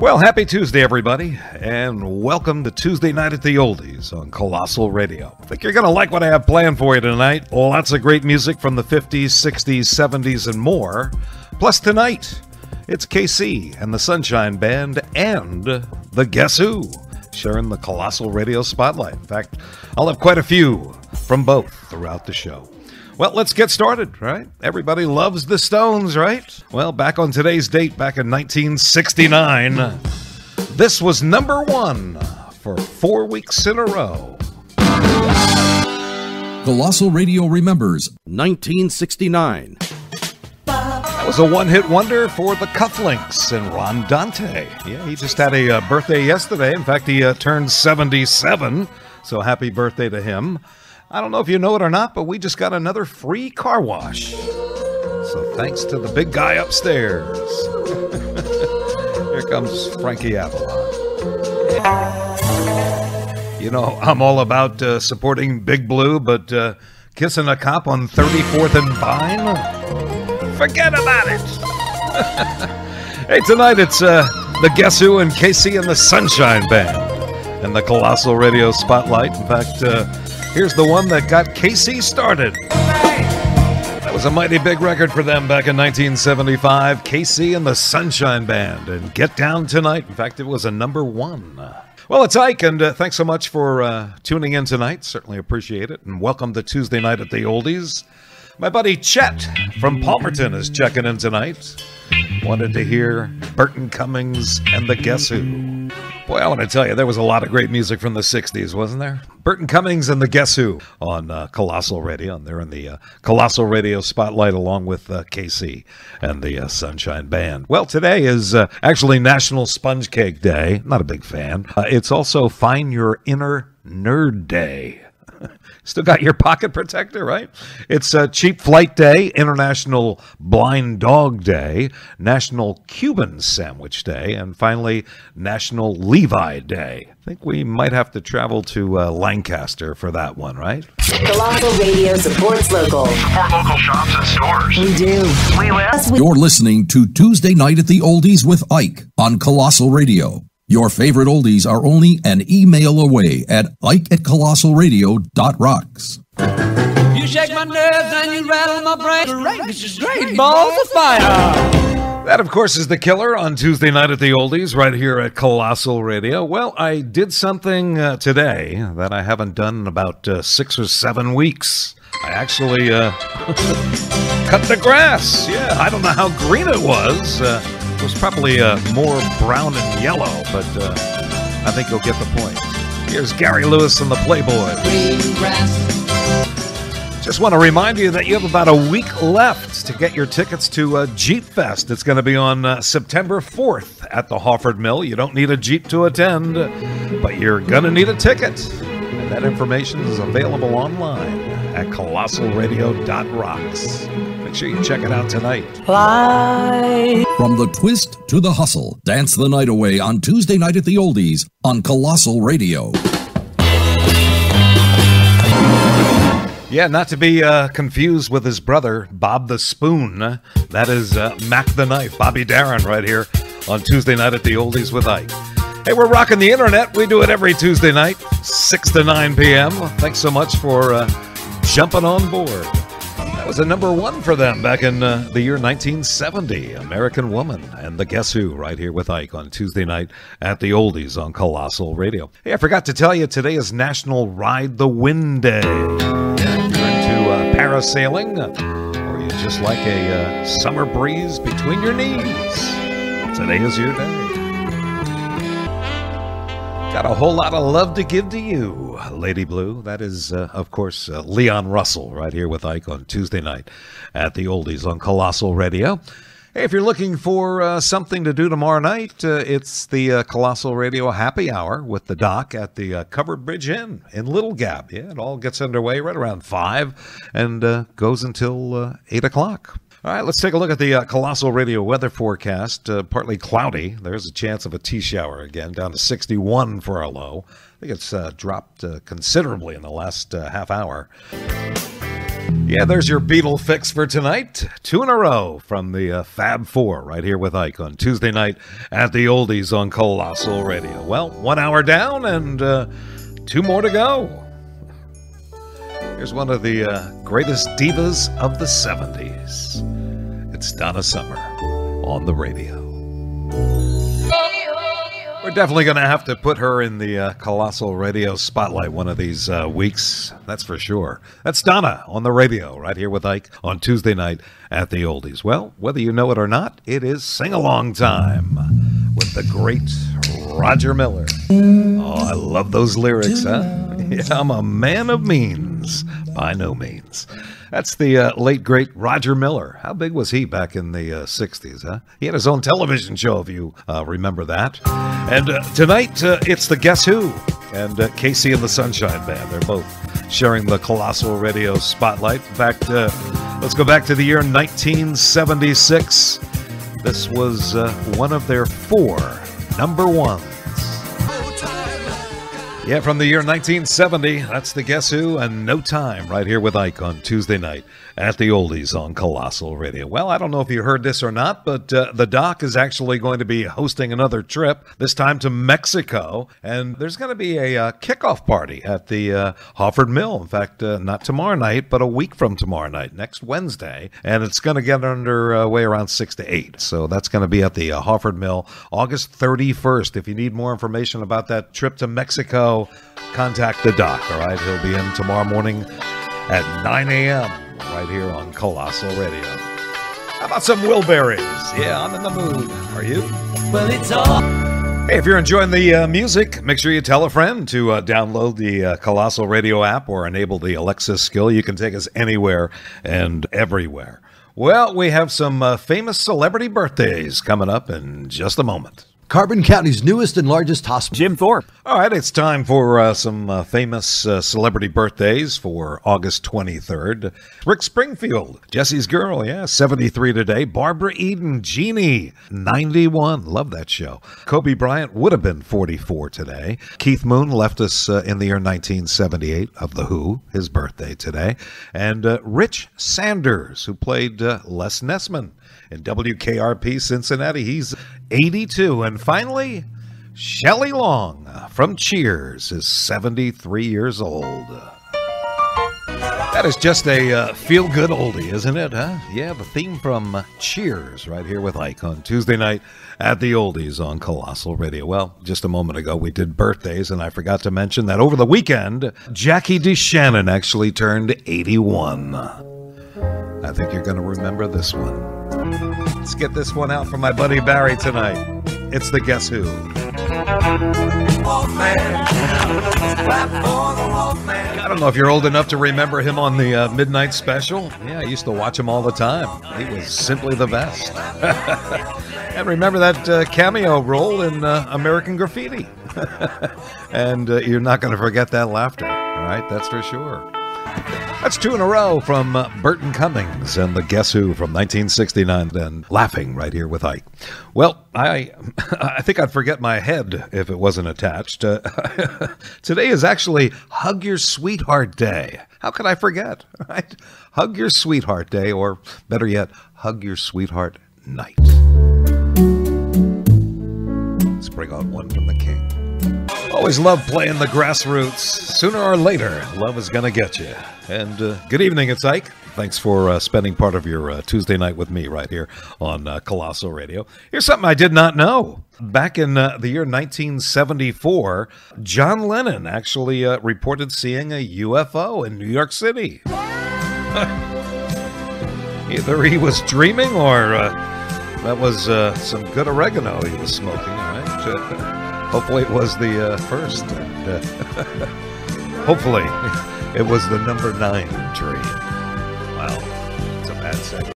Well, happy Tuesday, everybody, and welcome to Tuesday Night at the Oldies on Colossal Radio. I think you're going to like what I have planned for you tonight. Lots of great music from the 50s, 60s, 70s, and more. Plus, tonight, it's KC and the Sunshine Band and the Guess Who sharing the Colossal Radio spotlight. In fact, I'll have quite a few from both throughout the show. Well, let's get started, right? Everybody loves the Stones, right? Well, back on today's date, back in 1969, this was number one for 4 weeks in a row. Colossal Radio remembers 1969. That was a one-hit wonder for the Cufflinks and Ron Dante. Yeah, he just had a birthday yesterday. In fact, he turned 77, so happy birthday to him. I don't know if you know it or not, but we just got another free car wash. So thanks to the big guy upstairs. Here comes Frankie Avalon. You know, I'm all about supporting Big Blue, but kissing a cop on 34th and Vine? Forget about it. Hey, tonight it's the Guess Who and KC and the Sunshine Band and the Colossal Radio Spotlight. In fact, here's the one that got KC started. That was a mighty big record for them back in 1975. KC and the Sunshine Band and Get Down Tonight. In fact, it was a number one. Well, it's Ike, and thanks so much for tuning in tonight. Certainly appreciate it. And welcome to Tuesday Night at the Oldies. My buddy Chet from Palmerton is checking in tonight. Wanted to hear Burton Cummings and the Guess Who. Boy, I want to tell you, there was a lot of great music from the 60s, wasn't there? Burton Cummings and the Guess Who on Colossal Radio. And they're in the Colossal Radio Spotlight along with KC and the Sunshine Band. Well, today is actually National Sponge Cake Day. Not a big fan. It's also Find Your Inner Nerd Day. Still got your pocket protector, right? It's Cheap Flight Day, International Blind Dog Day, National Cuban Sandwich Day, and finally, National Levi Day. I think we might have to travel to Lancaster for that one, right? Colossal Radio supports local. Support local shops and stores. We do. You're listening to Tuesday Night at the Oldies with Ike on Colossal Radio. Your favorite oldies are only an email away at ike@colossalradio.rocks. You shake my nerves and you rattle my brain. This is great balls of fire. That, of course, is The Killer on Tuesday Night at the Oldies right here at Colossal Radio. Well, I did something today that I haven't done in about 6 or 7 weeks. I actually cut the grass. Yeah, I don't know how green it was. It was probably more brown and yellow, but I think you'll get the point. Here's Gary Lewis and the Playboys. Green grass. Just want to remind you that you have about a week left to get your tickets to Jeep Fest. It's going to be on September 4th at the Hawford Mill. You don't need a Jeep to attend, but you're going to need a ticket. And that information is available online at colossalradio.rocks. Make sure you check it out tonight. Fly. From the twist to the hustle, dance the night away on Tuesday Night at the Oldies on Colossal Radio. Yeah, not to be confused with his brother, Bob the Spoon. That is Mac the Knife, Bobby Darin right here on Tuesday Night at the Oldies with Ike. Hey, we're rocking the internet. We do it every Tuesday night, 6 to 9 p.m. Thanks so much for jumping on board. That was a number one for them back in the year 1970, American Woman and the Guess Who right here with Ike on Tuesday Night at the Oldies on Colossal Radio. Hey, I forgot to tell you, today is National Ride the Wind Day. Yeah, if you're into parasailing or you just like a summer breeze between your knees, today is your day. Got a whole lot of love to give to you, Lady Blue. That is, of course, Leon Russell right here with Ike on Tuesday night at the Oldies on Colossal Radio. Hey, if you're looking for something to do tomorrow night, it's the Colossal Radio Happy Hour with the Doc at the Covered Bridge Inn in Little Gap. Yeah, it all gets underway right around 5 and goes until 8 o'clock. All right, let's take a look at the Colossal Radio weather forecast. Partly cloudy. There's a chance of a T-shower again, down to 61 for our low. I think it's dropped considerably in the last half hour. Yeah, there's your Beatle fix for tonight. 2 in a row from the Fab Four right here with Ike on Tuesday night at the Oldies on Colossal Radio. Well, 1 hour down and 2 more to go. Here's one of the greatest divas of the 70s. It's Donna Summer on the radio. We're definitely going to have to put her in the Colossal Radio spotlight one of these weeks. That's for sure. That's Donna on the radio right here with Ike on Tuesday night at the Oldies. Well, whether you know it or not, it is sing-along time with the great Roger Miller. Oh, I love those lyrics, huh? Yeah, I'm a man of means, by no means. That's the late, great Roger Miller. How big was he back in the 60s, huh? He had his own television show, if you remember that. And tonight, it's the Guess Who and Casey and the Sunshine Band. They're both sharing the Colossal Radio spotlight. In fact, let's go back to the year 1976. This was one of their 4 number ones. Yeah, from the year 1970, that's the Guess Who and No Time right here with Ike on Tuesday night at the Oldies on Colossal Radio. Well, I don't know if you heard this or not, but the Doc is actually going to be hosting another trip, this time to Mexico, and there's going to be a kickoff party at the Hawford Mill. In fact, not tomorrow night, but a week from tomorrow night, next Wednesday, and it's going to get underway around 6 to 8. So that's going to be at the Hawford Mill, August 31st. If you need more information about that trip to Mexico, contact the Doc, all right? He'll be in tomorrow morning at 9 a.m. right here on Colossal Radio. How about some Wilburys? Yeah, I'm in the mood. Are you? Well, it's all. Hey, if you're enjoying the music, make sure you tell a friend to download the Colossal Radio app or enable the Alexa skill. You can take us anywhere and everywhere. Well, we have some famous celebrity birthdays coming up in just a moment. Carbon County's newest and largest hospital. Jim Thorpe. All right, it's time for some famous celebrity birthdays for August 23rd. Rick Springfield, Jesse's Girl, yeah, 73 today. Barbara Eden, Jeannie, 91. Love that show. Kobe Bryant would have been 44 today. Keith Moon left us in the year 1978 of The Who, his birthday today. And Rich Sanders, who played Les Nessman in WKRP Cincinnati, he's 82. And finally, Shelley Long from Cheers is 73 years old. That is just a feel-good oldie, isn't it, huh? Yeah, the theme from Cheers right here with Ike on Tuesday night at the Oldies on Colossal Radio. Well, just a moment ago we did birthdays, and I forgot to mention that over the weekend, Jackie DeShannon actually turned 81. I think you're going to remember this one. Let's get this one out for my buddy Barry tonight. It's the Guess Who. I don't know if you're old enough to remember him on the Midnight Special. Yeah, I used to watch him all the time. He was simply the best. And remember that cameo role in American Graffiti. And you're not going to forget that laughter. All right, that's for sure. That's 2 in a row from Burton Cummings and the Guess Who from 1969, and Laughing right here with Ike. Well, I think I'd forget my head if it wasn't attached. Today is actually Hug Your Sweetheart Day. How could I forget? Right? Hug Your Sweetheart Day, or better yet, Hug Your Sweetheart Night. Let's bring on one from the King. Always love playing the grassroots. Sooner or later, love is going to get you. And good evening, it's Ike. Thanks for spending part of your Tuesday night with me right here on Colossal Radio. Here's something I did not know. Back in the year 1974, John Lennon actually reported seeing a UFO in New York City. Either he was dreaming or that was some good oregano he was smoking, all right? Hopefully it was the first. Hopefully it was the number 9 tree. Wow, it's a bad segment.